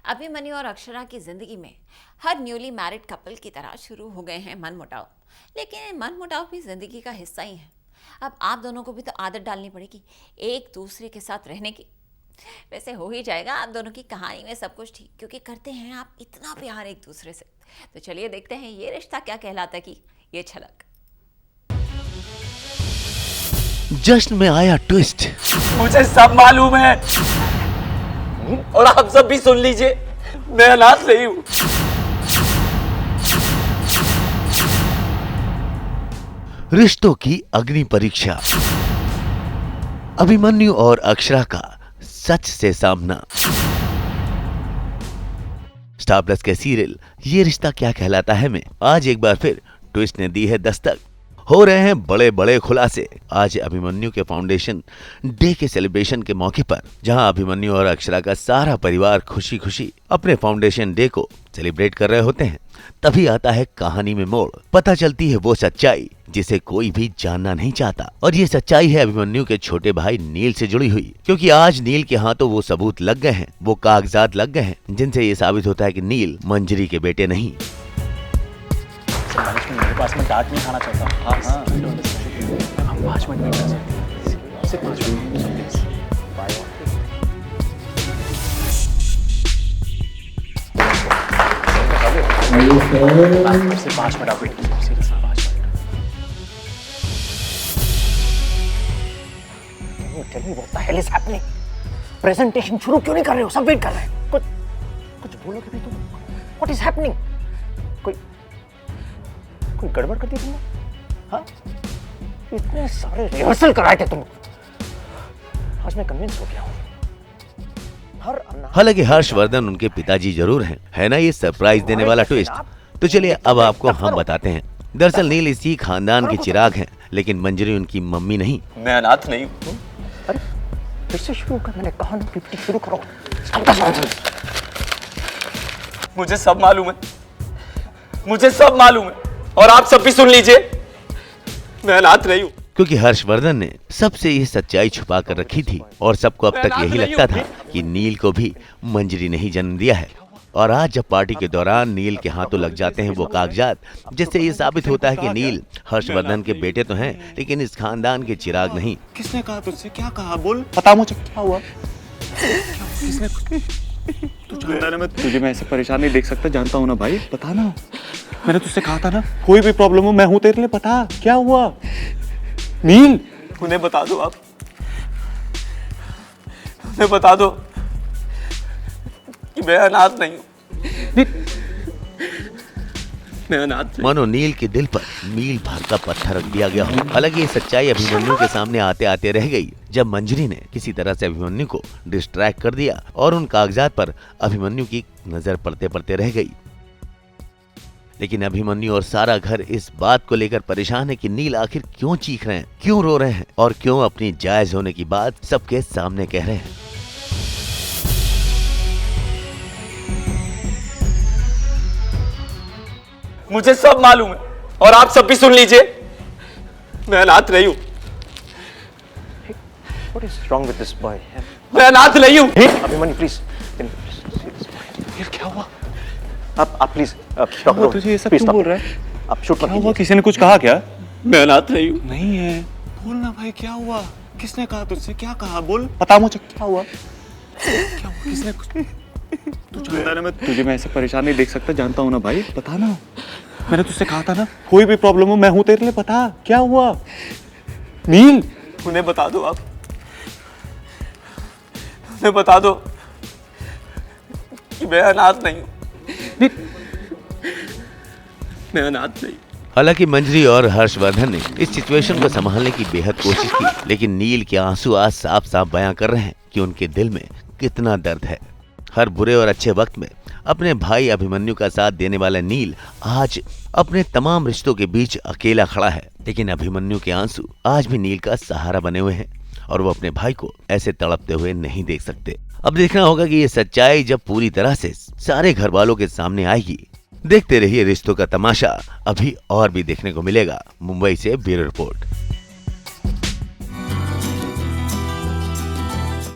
अभिमन्यु और अक्षरा की जिंदगी में हर न्यूली मैरिड कपल की तरह शुरू हो गए हैं मनमुटाव। लेकिन मनमुटाव भी जिंदगी का हिस्सा ही है। अब आप दोनों को भी तो आदत डालनी पड़ेगी एक दूसरे के साथ रहने की। वैसे हो ही जाएगा आप दोनों की कहानी में सब कुछ ठीक, क्योंकि करते हैं आप इतना प्यार एक दूसरे से। तो चलिए देखते हैं ये रिश्ता क्या कहलाता की ये झलक। जश्न में आया ट्विस्ट। मुझे सब मालूम है और आप सब भी सुन लीजिए, मैं अनाथ नहीं हूं। रिश्तों की अग्नि परीक्षा, अभिमन्यु और अक्षरा का सच से सामना। स्टार प्लस के सीरियल ये रिश्ता क्या कहलाता है में आज एक बार फिर ट्विस्ट ने दी है दस्तक। हो रहे हैं बड़े बड़े खुलासे। आज अभिमन्यु के फाउंडेशन डे के सेलिब्रेशन के मौके पर, जहां अभिमन्यु और अक्षरा का सारा परिवार खुशी खुशी अपने फाउंडेशन डे को सेलिब्रेट कर रहे होते हैं, तभी आता है कहानी में मोड़। पता चलती है वो सच्चाई जिसे कोई भी जानना नहीं चाहता, और ये सच्चाई है अभिमन्यु के छोटे भाई नील से जुड़ी हुई। क्योंकि आज नील के हाथों वो सबूत लग गए हैं, वो कागजात लग गए हैं, जिनसे ये साबित होता है कि नील मंजरी के बेटे नहीं। मेरे पास में डांट नहीं खाना चाहता। हाँ, हम 5 मिनट में सिर्फ 5 मिनट। सिर्फ 5 मिनट आप वेट कीजिए, seriously 5 minute. Tell me what the hell is happening? Presentation शुरू क्यों नहीं कर रहे हो? सब वेट कर रहे हैं। कुछ बोलोगे भी तुम? What is happening? कोई गड़बड़ कर दी तुमने? हाँ? इतने सारे रिहर्सल कराए थे तुम। आज मैं कन्विंस हो गया हूँ। हालांकि हर्षवर्धन उनके पिताजी जरूर हैं, है ना ये सरप्राइज देने वाला ट्विस्ट। तो चलिए अब आपको हम बताते हैं। दरअसल नील इसी खानदान के चिराग हैं, लेकिन मंजरी उनकी मम्मी नहीं। मैं अनाथ नहीं हूँ। अरे फिर से शुरू कर, मैंने कहा ना पीपीटी शुरू करो। मुझे सब मालूम है, मुझे सब मालूम है, और आप सब भी सुन लीजिए, मैं अनाथ नहीं हूं। क्योंकि हर्षवर्धन ने सबसे ये सच्चाई छुपा कर रखी थी, और सबको अब तक यही लगता था कि नील को भी मंजरी ने ही जन्म दिया है। और आज जब पार्टी के दौरान नील के हाथों लग जाते हैं वो कागजात, जिससे ये साबित होता है कि नील हर्षवर्धन के बेटे तो हैं, लेकिन इस खानदान के चिराग नहीं। किसने कहा तुझसे? क्या कहा? बोल, बता मुझे क्या हुआ? किसने? तू जानता है मैं तुझे मैं ऐसे परेशान नहीं देख सकता, जानता हूँ ना भाई, बता ना। मैंने तुझसे कहा था ना, कोई भी प्रॉब्लम हो मैं हूं तेरे लिए, बता क्या हुआ? नील, उन्हें बता दो, आप उन्हें बता दो कि मैं अनाथ नहीं हूं। मैं अनाथ। मानो नील के दिल पर मील भर का पत्थर रख दिया गया हो। हालांकि ये सच्चाई अभिमन्यु के सामने आते आते रह गई, जब मंजरी ने किसी तरह से अभिमन्यु को डिस्ट्रैक्ट कर दिया और उन कागजात पर अभिमन्यु की नजर पड़ते पड़ते रह गई। लेकिन अभिमन्यु और सारा घर इस बात को लेकर परेशान है कि नील आखिर क्यों चीख रहे हैं, क्यों रो रहे हैं, और क्यों अपनी जायज होने की बात सबके सामने कह रहे हैं। मुझे सब मालूम है, और आप सब भी सुन लीजिए, मैं अनाथ नहीं हूं। What is wrong with this boy? मैं अनाथ नहीं हूं। अभिमन्यु प्लीज, क्या हुआ? आप प्लीज, डॉक्टर तुझे ये सब क्यों बोल रहा है? आप शूट मत कीजिए। किसी ने कुछ कहा क्या? मैं अनाथ नहीं हूं। नहीं है, बोल ना भाई, क्या हुआ? किसने कहा तुझसे? क्या कहा? बोल, बता मुझे क्या हुआ? क्या हुआ? किसने कुछ? तू जानता है ना मैं तुझे मैं ऐसे परेशान नहीं देख सकता, जानता हूँ ना भाई, बता ना। मैंने तुझसे कहा था ना, कोई भी प्रॉब्लम हो मैं हूं तेरे लिए, बता क्या हुआ? नील, उन्हें बता दो, आप उन्हें बता दो कि मैं अनाथ नहीं हूं। मैं अनाथ नहीं। हालांकि मंजरी और हर्षवर्धन ने इस सिचुएशन को संभालने की बेहद कोशिश की, लेकिन नील के आंसू आज साफ साफ बयां कर रहे हैं कि उनके दिल में कितना दर्द है। हर बुरे और अच्छे वक्त में अपने भाई अभिमन्यु का साथ देने वाला नील आज अपने तमाम रिश्तों के बीच अकेला खड़ा है। लेकिन अभिमन्यु के आंसू आज भी नील का सहारा बने हुए हैं, और वो अपने भाई को ऐसे तड़पते हुए नहीं देख सकते। अब देखना होगा कि ये सच्चाई जब पूरी तरह से सारे घर वालों के सामने आएगी। देखते रहिए रिश्तों का तमाशा, अभी और भी देखने को मिलेगा। मुंबई से ब्यूरो रिपोर्ट।